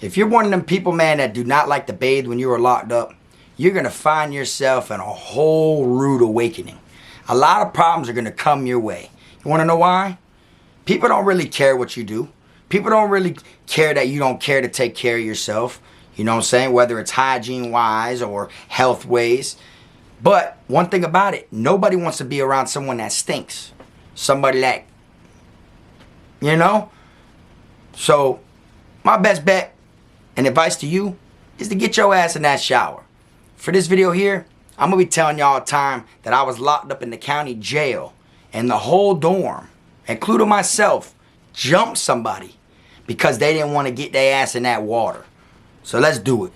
If you're one of them people, man, that do not like to bathe when you are locked up, you're going to find yourself in a whole rude awakening. A lot of problems are going to come your way. You want to know why? People don't really care what you do. People don't really care that you don't care to take care of yourself. You know what I'm saying? Whether it's hygiene-wise or health-ways. But one thing about it, nobody wants to be around someone that stinks. Somebody that, you know? So, my best bet and advice to you is to get your ass in that shower. For this video here, I'm going to be telling y'all a time that I was locked up in the county jail and the whole dorm, including myself, jumped somebody because they didn't want to get their ass in that water. So let's do it.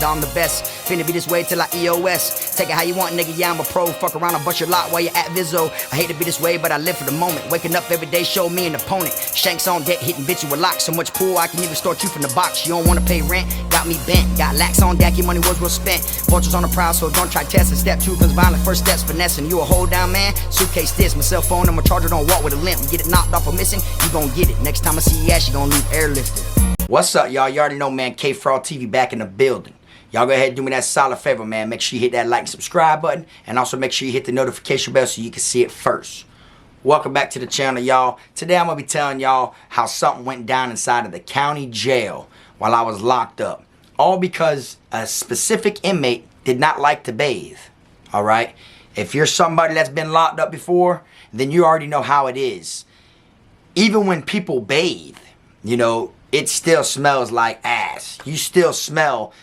I'm the best, finna be this way till I EOS. Take it how you want, nigga, yeah, I'm a pro. Fuck around and bust your lot while you're at Vizzo. I hate to be this way, but I live for the moment. Waking up every day, show me an opponent. Shanks on deck, hitting bitch you with locks. So much pool, I can even start you from the box. You don't wanna pay rent, got me bent. Got lax on deck, your money was well spent. Vultures on the prowl, so don't try testing. Step 2, cause violent first steps, finessing. You a hold down man, suitcase this. My cell phone, I'm a charger, don't walk with a limp. Get it knocked off or missing, you gon' get it. Next time I see your ass, you gon' leave airlifted. What's up, y'all? You already know, man, KFROG TV back in the building. Y'all go ahead and do me that solid favor, man. Make sure you hit that like and subscribe button. And also make sure you hit the notification bell so you can see it first. Welcome back to the channel, y'all. Today I'm going to be telling y'all how something went down inside of the county jail while I was locked up. All because a specific inmate did not like to bathe. Alright? If you're somebody that's been locked up before, then you already know how it is. Even when people bathe, you know, it still smells like ass. You still smell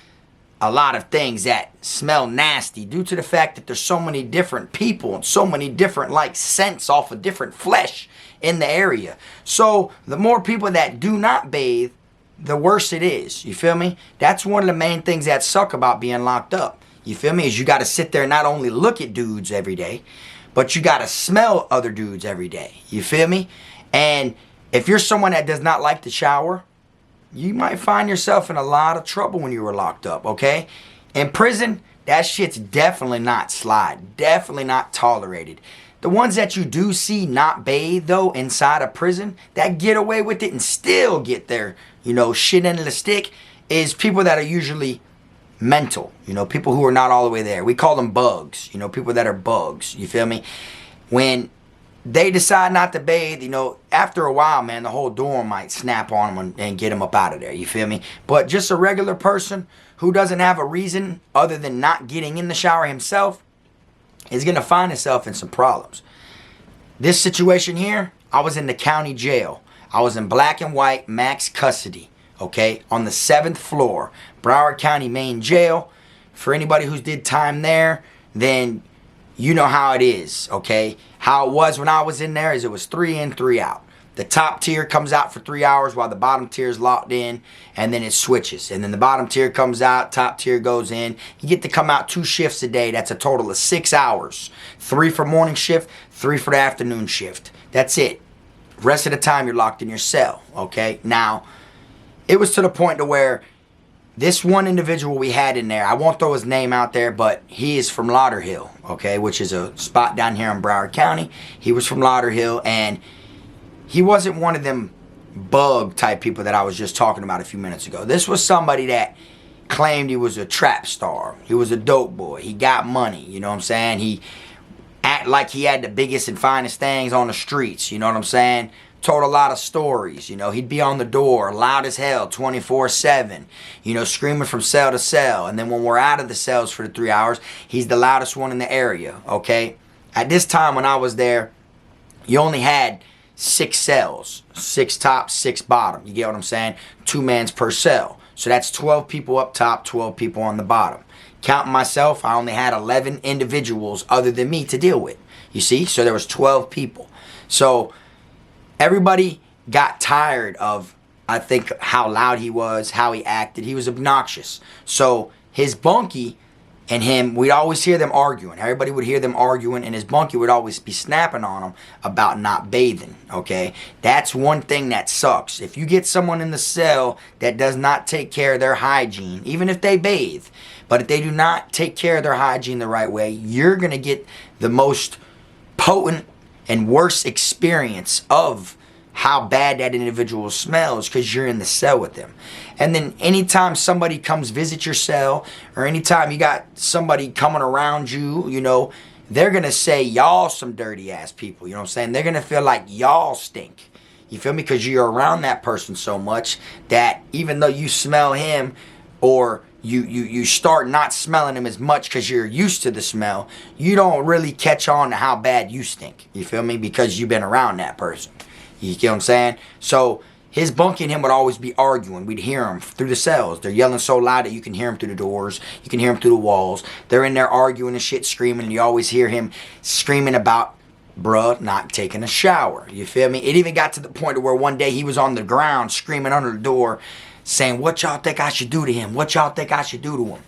a lot of things that smell nasty due to the fact that there's so many different people and so many different like scents off of different flesh in the area. So the more people that do not bathe, the worse it is. You feel me? That's one of the main things that suck about being locked up. You feel me? Is you got to sit there and not only look at dudes every day, but you got to smell other dudes every day. You feel me? And if you're someone that does not like to shower, you might find yourself in a lot of trouble when you were locked up, okay? In prison, that shit's definitely not slide. Definitely not tolerated. The ones that you do see not bathe, though, inside a prison, that get away with it and still get their, you know, shit into the stick, is people that are usually mental. You know, people who are not all the way there. We call them bugs. You know, people that are bugs. You feel me? When they decide not to bathe, you know, after a while, man, the whole dorm might snap on them and get them up out of there, you feel me? But just a regular person who doesn't have a reason other than not getting in the shower himself is going to find himself in some problems. This situation here, I was in the county jail. I was in black and white max custody, okay, on the 7th floor, Broward County main jail. For anybody who's did time there, then you know how it is, okay? How it was when I was in there is it was 3 in, 3 out. The top tier comes out for 3 hours while the bottom tier is locked in, and then it switches. And then the bottom tier comes out, top tier goes in. You get to come out 2 shifts a day. That's a total of 6 hours. 3 for morning shift, 3 for the afternoon shift. That's it. Rest of the time you're locked in your cell, okay? Now, it was to the point to where this one individual we had in there, I won't throw his name out there, but he is from Lauderhill, okay, which is a spot down here in Broward County. He was from Lauderhill, and he wasn't one of them bug type people that I was just talking about a few minutes ago. This was somebody that claimed he was a trap star. He was a dope boy. He got money, you know what I'm saying? He act like he had the biggest and finest things on the streets, you know what I'm saying? Told a lot of stories, you know, he'd be on the door loud as hell 24/7, you know, screaming from cell to cell. And then when we're out of the cells for the 3 hours, he's the loudest one in the area, okay? At this time when I was there, you only had 6 cells, 6 top, 6 bottom. You get what I'm saying? 2 mans per cell. So that's 12 people up top, 12 people on the bottom. Counting myself, I only had 11 individuals other than me to deal with. You see? So there was 12 people. So everybody got tired of, I think, how loud he was, how he acted. He was obnoxious. So his bunkie and him, we'd always hear them arguing. Everybody would hear them arguing, and his bunkie would always be snapping on him about not bathing, okay? That's one thing that sucks. If you get someone in the cell that does not take care of their hygiene, even if they bathe, but if they do not take care of their hygiene the right way, you're going to get the most potent and worse experience of how bad that individual smells because you're in the cell with them. And then anytime somebody comes visit your cell, or anytime you got somebody coming around you, you know, they're going to say y'all some dirty ass people. You know what I'm saying? They're going to feel like y'all stink. You feel me? Because you're around that person so much that even though you smell him, or you start not smelling him as much because you're used to the smell, you don't really catch on to how bad you stink. You feel me? Because you've been around that person. You get what I'm saying? So his bunkie and him would always be arguing. We'd hear them through the cells. They're yelling so loud that you can hear them through the doors. You can hear them through the walls. They're in there arguing and shit, screaming. And you always hear him screaming about, bruh, not taking a shower. You feel me? It even got to the point where one day he was on the ground screaming under the door saying, what y'all think I should do to him? What y'all think I should do to him?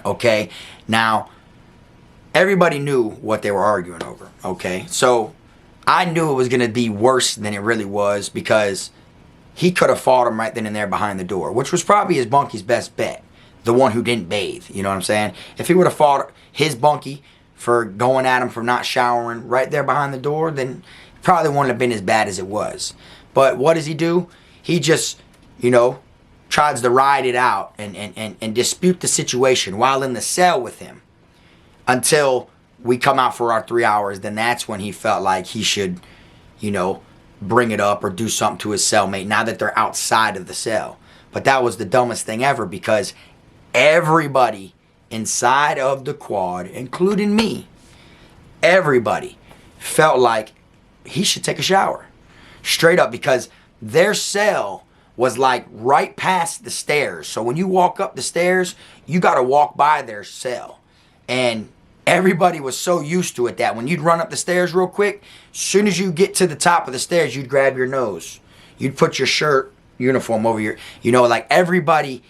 Okay? Now, everybody knew what they were arguing over. Okay? So I knew it was going to be worse than it really was, because he could have fought him right then and there behind the door, which was probably his bunkie's best bet. The one who didn't bathe. You know what I'm saying? If he would have fought his bunkie for going at him for not showering right there behind the door, then it probably wouldn't have been as bad as it was. But what does he do? He just, you know, tries to ride it out and dispute the situation while in the cell with him until we come out for our 3 hours. Then that's when he felt like he should, you know, bring it up or do something to his cellmate now that they're outside of the cell. But that was the dumbest thing ever, because everybody inside of the quad, including me, everybody felt like he should take a shower. Straight up, because their cell was like right past the stairs. So when you walk up the stairs, you got to walk by their cell. And everybody was so used to it that when you'd run up the stairs real quick, as soon as you get to the top of the stairs, you'd grab your nose. You'd put your shirt, uniform over your, you know, like everybody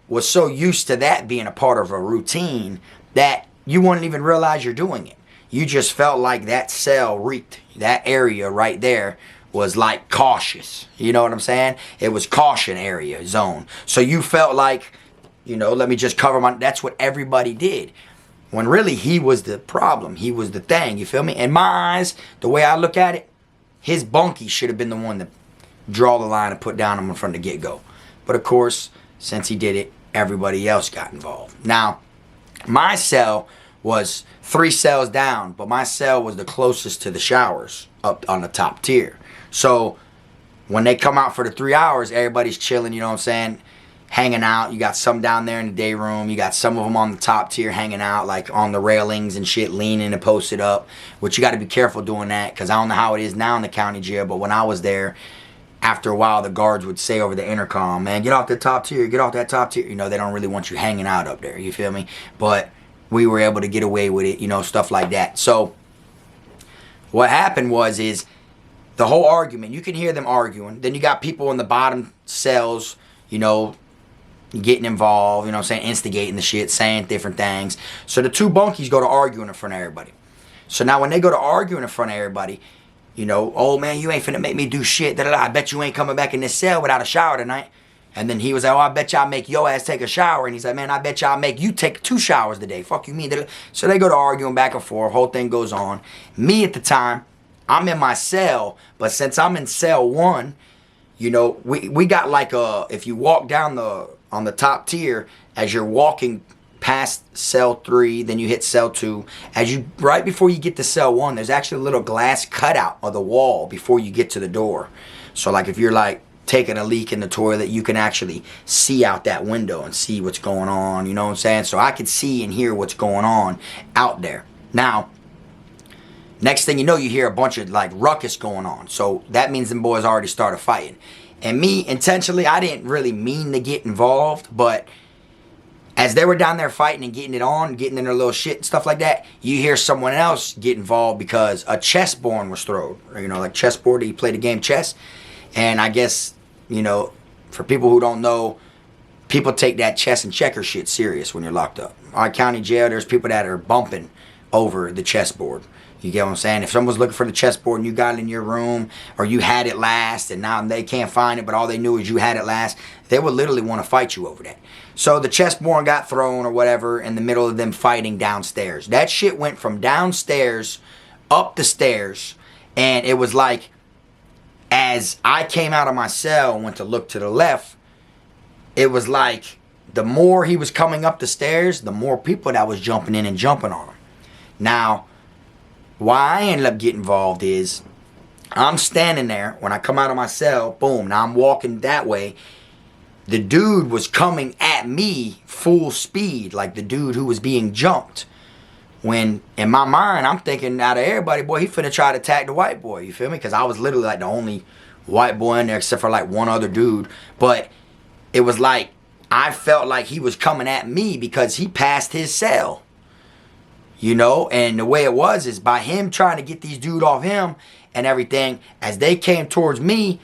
was so used to that being a part of a routine that you wouldn't even realize you're doing it. You just felt like that cell reeked. That area right there was like cautious. You know what I'm saying? It was caution area zone. So you felt like, you know, let me just cover my, that's what everybody did. When really he was the problem. He was the thing. You feel me? In my eyes, the way I look at it, his bunkie should have been the one to draw the line and put down him from the get-go. But of course, since he did it, everybody else got involved. Now, my cell was 3 cells down, but my cell was the closest to the showers up on the top tier. So when they come out for the 3 hours, everybody's chilling, you know what I'm saying? Hanging out. You got some down there in the day room. You got some of them on the top tier hanging out, like on the railings and shit, leaning and posted up, which you got to be careful doing that, because I don't know how it is now in the county jail, but when I was there, after a while, the guards would say over the intercom, man, get off the top tier, get off that top tier. You know, they don't really want you hanging out up there, you feel me? But we were able to get away with it, you know, stuff like that. So what happened is the whole argument, you can hear them arguing. Then you got people in the bottom cells, you know, getting involved, you know what I'm saying, instigating the shit, saying different things. So the 2 bunkies go to arguing in front of everybody. So now when they go to arguing in front of everybody, you know, oh man, you ain't finna make me do shit. I bet you ain't coming back in this cell without a shower tonight. And then he was like, oh, I bet y'all make your ass take a shower. And he's like, man, I bet y'all make you take 2 showers today. Fuck you mean. So they go to arguing back and forth. Whole thing goes on. Me at the time, I'm in my cell. But since I'm in cell 1, you know, we got like a, if you walk down on the top tier, as you're walking past cell 3, then you hit cell 2. As you, right before you get to cell 1, there's actually a little glass cutout of the wall before you get to the door. So like if you're like taking a leak in the toilet, you can actually see out that window and see what's going on, you know what I'm saying? So I could see and hear what's going on out there. Now, next thing you know, you hear a bunch of like ruckus going on. So that means them boys already started fighting. And me, intentionally, I didn't really mean to get involved, but as they were down there fighting and getting it on, getting in their little shit and stuff like that, you hear someone else get involved because a chessboard was thrown. You know, like chessboard, you play the game chess. And I guess, you know, for people who don't know, people take that chess and checker shit serious when you're locked up. Our county jail, there's people that are bumping over the chessboard. You get what I'm saying? If someone's looking for the chessboard and you got it in your room, or you had it last and now they can't find it, but all they knew is you had it last, they would literally want to fight you over that. So the chessboard got thrown or whatever in the middle of them fighting downstairs. That shit went from downstairs up the stairs, And it was like, as I came out of my cell and went to look to the left, it was like the more he was coming up the stairs, the more people that was jumping in and jumping on him. Now, why I ended up getting involved is, I'm standing there when I come out of my cell, boom, now I'm walking that way. The dude was coming at me full speed, like the dude who was being jumped. When in my mind, I'm thinking out of everybody, boy, he finna try to attack the white boy, you feel me? Because I was literally like the only white boy in there except for like one other dude. But it was like, I felt like he was coming at me because he passed his cell. You know, and the way it was is by him trying to get these dude off him and everything, as they came towards me,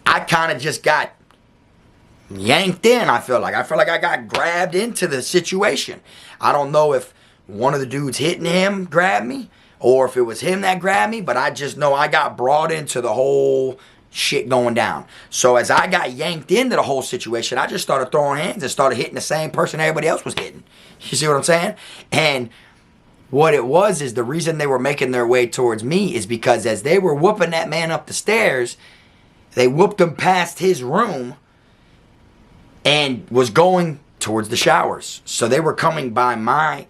I kind of just got yanked in, I feel like. I feel like I got grabbed into the situation. I don't know if one of the dudes hitting him grabbed me or if it was him that grabbed me, but I just know I got brought into the whole shit going down. So as I got yanked into the whole situation, I just started throwing hands and started hitting the same person everybody else was hitting. You see what I'm saying? And what it was is the reason they were making their way towards me is because as they were whooping that man up the stairs, they whooped him past his room and was going towards the showers. So they were coming by my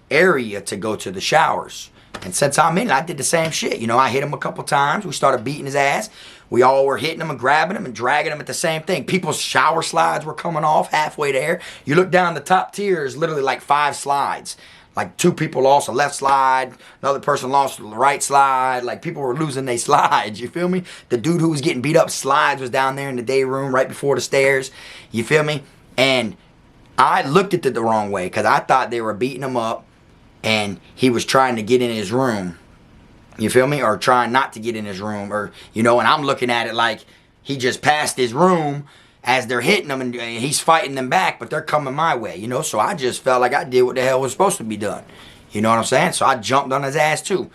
area to go to the showers. And since I'm in it, I did the same shit. You know, I hit him a couple times. We started beating his ass. We all were hitting him and grabbing him and dragging him at the same thing. People's shower slides were coming off halfway there. You look down the top tier, is literally like 5 slides. Like 2 people lost a left slide, another person lost the right slide. Like people were losing their slides, you feel me? The dude who was getting beat up slides was down there in the day room right before the stairs, you feel me? And I looked at it the wrong way because I thought they were beating him up and he was trying to get in his room, you feel me? Or trying not to get in his room, or, you know, and I'm looking at it like he just passed his room as they're hitting him and he's fighting them back, but they're coming my way, you know? So I just felt like I did what the hell was supposed to be done. You know what I'm saying? So I jumped on his ass too.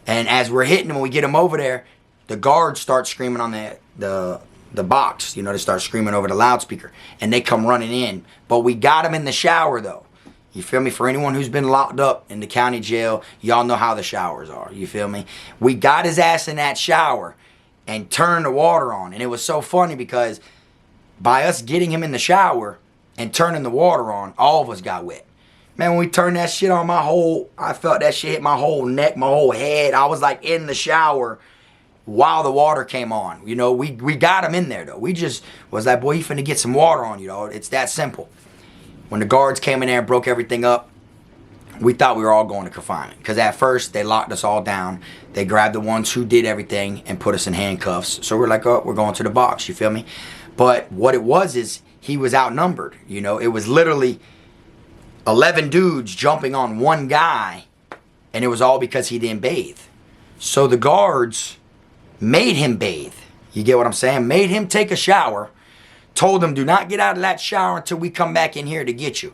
And as we're hitting him, when we get him over there, the guards start screaming on the box. You know, they start screaming over the loudspeaker. And they come running in. But we got him in the shower though. You feel me? For anyone who's been locked up in the county jail, y'all know how the showers are. You feel me? We got his ass in that shower and turned the water on. And it was so funny because by us getting him in the shower and turning the water on, all of us got wet. Man, when we turned that shit on, I felt that shit hit my whole neck, my whole head. I was like in the shower while the water came on. You know, we got him in there though. We just was like, boy, you finna get some water on you, though. It's that simple. When the guards came in there and broke everything up, we thought we were all going to confinement. Because at first, they locked us all down. They grabbed the ones who did everything and put us in handcuffs. So we're like, oh, we're going to the box, you feel me? But what it was is he was outnumbered. You know, it was literally 11 dudes jumping on one guy, and it was all because he didn't bathe. So the guards made him bathe. You get what I'm saying? Made him take a shower. Told him, do not get out of that shower until we come back in here to get you.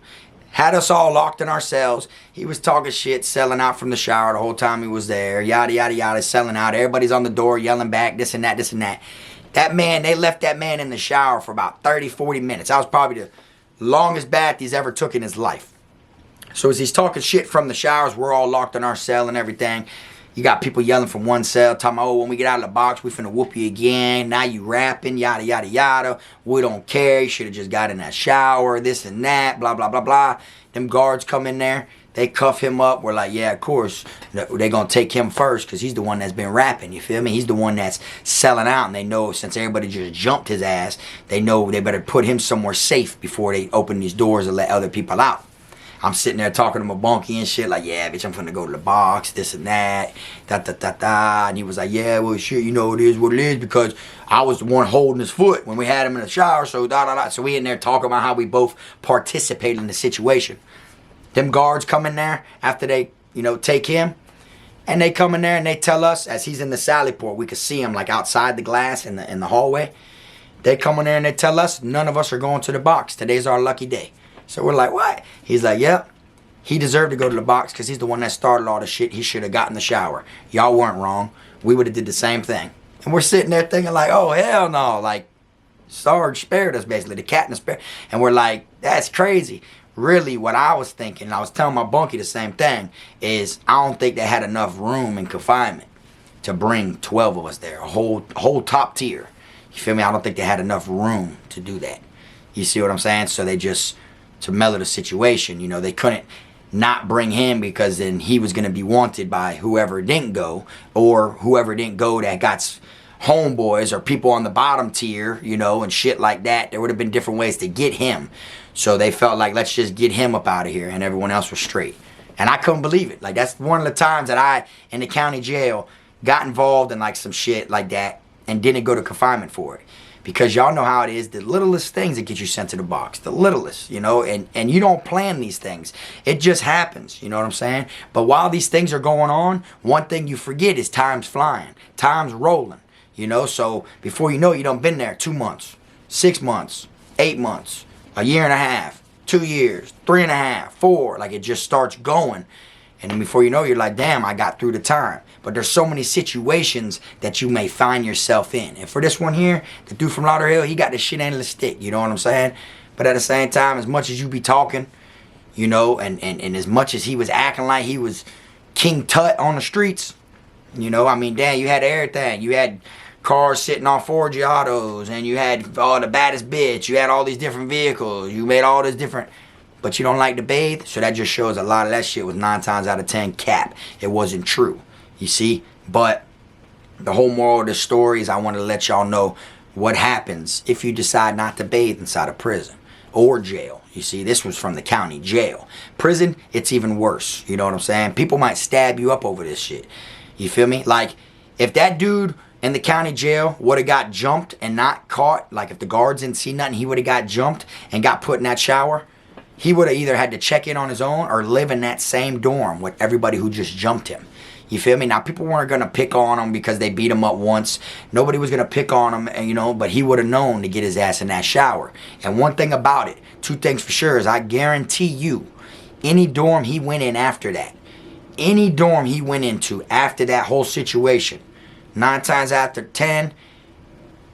Had us all locked in our cells. He was talking shit, selling out from the shower the whole time he was there. Yada, yada, yada, selling out. Everybody's on the door yelling back, this and that, this and that. That man, they left that man in the shower for about 30, 40 minutes. That was probably the longest bath he's ever took in his life. So as he's talking shit from the showers, we're all locked in our cell and everything. You got people yelling from one cell, talking about, oh, when we get out of the box, we finna whoop you again. Now you rapping, yada, yada, yada. We don't care. You should have just got in that shower, this and that, blah, blah, blah, blah. Them guards come in there. They cuff him up. We're like, yeah, of course. They're going to take him first because he's the one that's been rapping, you feel me? He's the one that's selling out. And they know since everybody just jumped his ass, they know they better put him somewhere safe before they open these doors and let other people out. I'm sitting there talking to my bunkie and shit like, yeah, bitch, I'm finna go to the box, this and that, da-da-da-da. And he was like, yeah, well, shit, you know, it is what it is because I was the one holding his foot when we had him in the shower, so da-da-da. So we in there talking about how we both participated in the situation. Them guards come in there after they, you know, take him. And they come in there and they tell us, as he's in the sally port, we could see him like outside the glass in the hallway. They come in there and they tell us, none of us are going to the box. Today's our lucky day. So we're like, what? He's like, yep. He deserved to go to the box because he's the one that started all the shit. He should have gotten the shower. Y'all weren't wrong. We would have did the same thing. And we're sitting there thinking like, oh, hell no. Like, Sarge spared us, basically. The captain spared. And we're like, that's crazy. Really, what I was thinking, and I was telling my bunkie the same thing, is I don't think they had enough room in confinement. to bring 12 of us there, a whole top tier. You feel me? I don't think they had enough room to do that. You see what I'm saying? So they just, to mellow the situation, you know, they couldn't not bring him because then he was going to be wanted by whoever didn't go, or whoever didn't go that got homeboys or people on the bottom tier, you know, and shit like that. There would have been different ways to get him. So they felt like, let's just get him up out of here, and everyone else was straight. And I couldn't believe it. Like, that's one of the times that I, in the county jail, got involved in like some shit like that and didn't go to confinement for it. Because y'all know how it is, the littlest things that get you sent to the box, the littlest, you know, and you don't plan these things. It just happens, you know what I'm saying? But while these things are going on, one thing you forget is time's flying, time's rolling, you know? So before you know it, you done been there 2 months, 6 months, 8 months, a year and a half, 2 years, 3.5, 4, like it just starts going. And then before you know it, you're like, damn, I got through the time. But there's so many situations that you may find yourself in. And for this one here, the dude from Lauderhill, he got the shit end of the stick, you know what I'm saying? But at the same time, as much as you be talking, you know, and as much as he was acting like he was King Tut on the streets, you know, I mean, damn, you had everything. You had cars sitting on 4 Giottos, and you had all the baddest bitch. You had all these different vehicles. You made all this different... But you don't like to bathe, so that just shows a lot of that shit was 9 times out of 10 cap. It wasn't true, you see? But the whole moral of the story is I want to let y'all know what happens if you decide not to bathe inside a prison or jail. You see, this was from the county jail. Prison, it's even worse, you know what I'm saying? People might stab you up over this shit. You feel me? Like, if that dude in the county jail would have got jumped and not caught, like if the guards didn't see nothing, he would have got jumped and got put in that shower, he would have either had to check in on his own or live in that same dorm with everybody who just jumped him. You feel me? Now, people weren't going to pick on him because they beat him up once. Nobody was going to pick on him, and, you know, but he would have known to get his ass in that shower. And one thing about it, 2 things for sure, is I guarantee you, any dorm he went in after that, any dorm he went into after that whole situation, 9 times out of 10,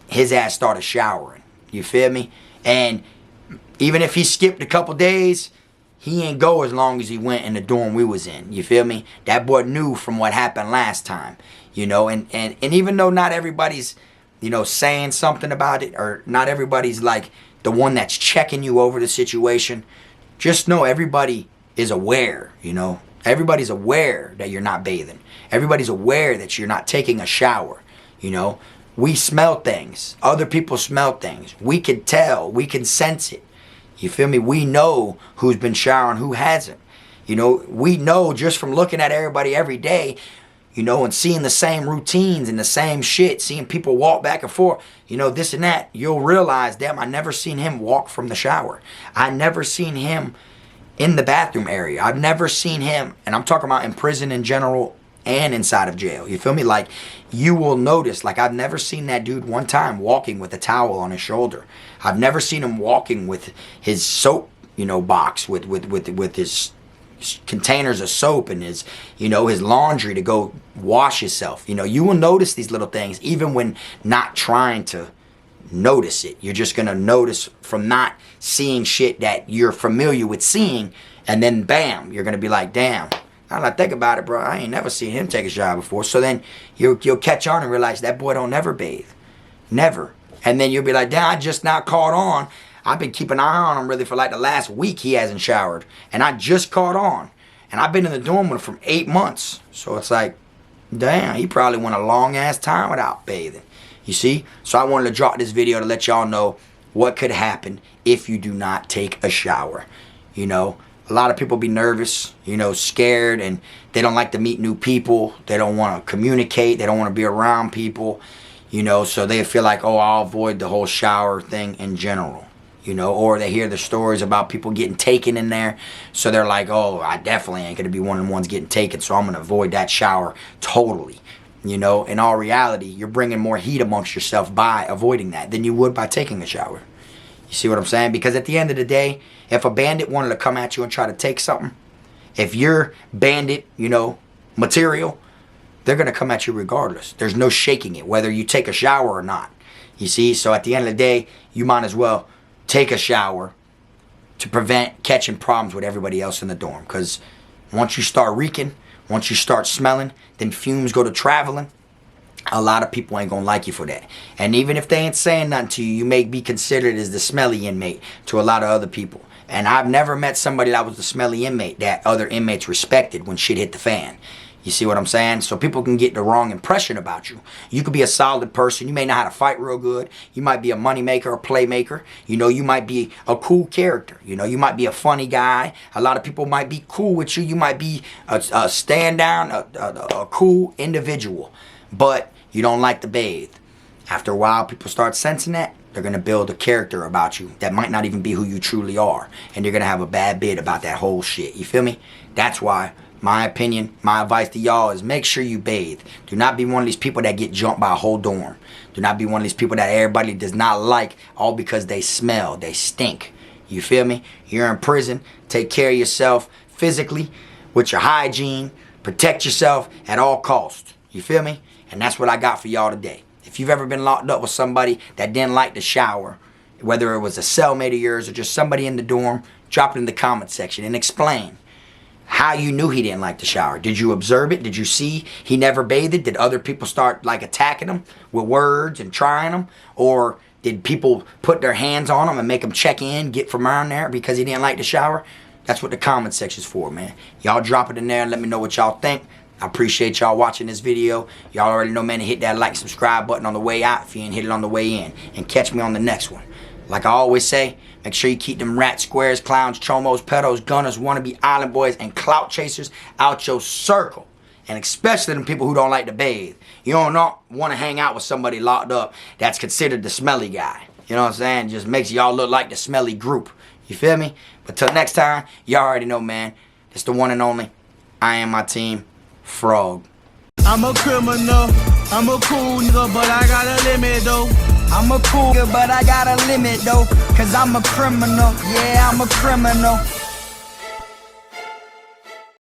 his ass started showering. You feel me? And even if he skipped a couple days, he ain't go as long as he went in the dorm we was in. You feel me? That boy knew from what happened last time. You know, and even though not everybody's, you know, saying something about it, or not everybody's like the one that's checking you over the situation, just know everybody is aware, you know. Everybody's aware that you're not bathing. Everybody's aware that you're not taking a shower, you know. We smell things. Other people smell things. We can tell. We can sense it. You feel me? We know who's been showering, who hasn't. You know, we know just from looking at everybody every day, you know, and seeing the same routines and the same shit, seeing people walk back and forth, you know, this and that, you'll realize, damn, I never seen him walk from the shower. I never seen him in the bathroom area. I've never seen him, and I'm talking about in prison in general and inside of jail. You feel me? Like, you will notice, like, I've never seen that dude one time walking with a towel on his shoulder. I've never seen him walking with his soap, you know, box with his containers of soap and his, you know, his laundry to go wash himself. You know, you will notice these little things even when not trying to notice it. You're just gonna notice from not seeing shit that you're familiar with seeing, and then bam, you're gonna be like, damn, now that I think about it, bro, I ain't never seen him take a shower before. So then you'll catch on and realize that boy don't never bathe. Never. And then you'll be like, damn, I just now caught on. I've been keeping an eye on him really for like the last week he hasn't showered. And I just caught on. And I've been in the dorm with him for 8 months. So it's like, damn, he probably went a long ass time without bathing. You see? So I wanted to drop this video to let y'all know what could happen if you do not take a shower. You know, a lot of people be nervous, you know, scared, and they don't like to meet new people. They don't want to communicate. They don't want to be around people, you know, so they feel like, oh, I'll avoid the whole shower thing in general, you know, or they hear the stories about people getting taken in there. So they're like, oh, I definitely ain't going to be one of the ones getting taken, so I'm going to avoid that shower totally. You know, in all reality, you're bringing more heat amongst yourself by avoiding that than you would by taking a shower. You see what I'm saying? Because at the end of the day, if a bandit wanted to come at you and try to take something, if you're bandit, you know, material, they're going to come at you regardless. There's no shaking it, whether you take a shower or not. You see? So at the end of the day, you might as well take a shower to prevent catching problems with everybody else in the dorm. Because once you start reeking, once you start smelling, then fumes go to traveling. a lot of people ain't gonna like you for that. And even if they ain't saying nothing to you, you may be considered as the smelly inmate to a lot of other people. And I've never met somebody that was the smelly inmate that other inmates respected when shit hit the fan. You see what I'm saying? So people can get the wrong impression about you. You could be a solid person. You may know how to fight real good. You might be a money maker, a playmaker. You know, you might be a cool character. You know, you might be a funny guy. A lot of people might be cool with you. You might be a stand down, a cool individual. But you don't like to bathe. After a while, people start sensing that. They're going to build a character about you that might not even be who you truly are. And you're going to have a bad bid about that whole shit. You feel me? That's why my opinion, my advice to y'all is make sure you bathe. Do not be one of these people that get jumped by a whole dorm. Do not be one of these people that everybody does not like all because they smell, they stink. You feel me? You're in prison. Take care of yourself physically with your hygiene. Protect yourself at all costs. You feel me? And that's what I got for y'all today. If you've ever been locked up with somebody that didn't like the shower, whether it was a cellmate of yours or just somebody in the dorm, drop it in the comment section and explain how you knew he didn't like the shower. Did you observe it? Did you see he never bathed? Did other people start like attacking him with words and trying him? Or did people put their hands on him and make him check in, get from around there because he didn't like the shower? That's what the comment section's for, man. Y'all drop it in there and let me know what y'all think. I appreciate y'all watching this video. Y'all already know, man, to hit that like, subscribe button on the way out if you ain't hit it on the way in. And catch me on the next one. Like I always say, make sure you keep them rats, squares, clowns, chomos, pedos, gunners, wannabe island boys, and clout chasers out your circle. And especially them people who don't like to bathe. You don't want to hang out with somebody locked up that's considered the smelly guy. You know what I'm saying? Just makes y'all look like the smelly group. You feel me? But till next time, y'all already know, man. It's the one and only. I am my team. Frog. I'm a criminal, I'm a cool nigga, but I got a limit though. I'm a cool nigga, but I got a limit though. Cause I'm a criminal, yeah, I'm a criminal.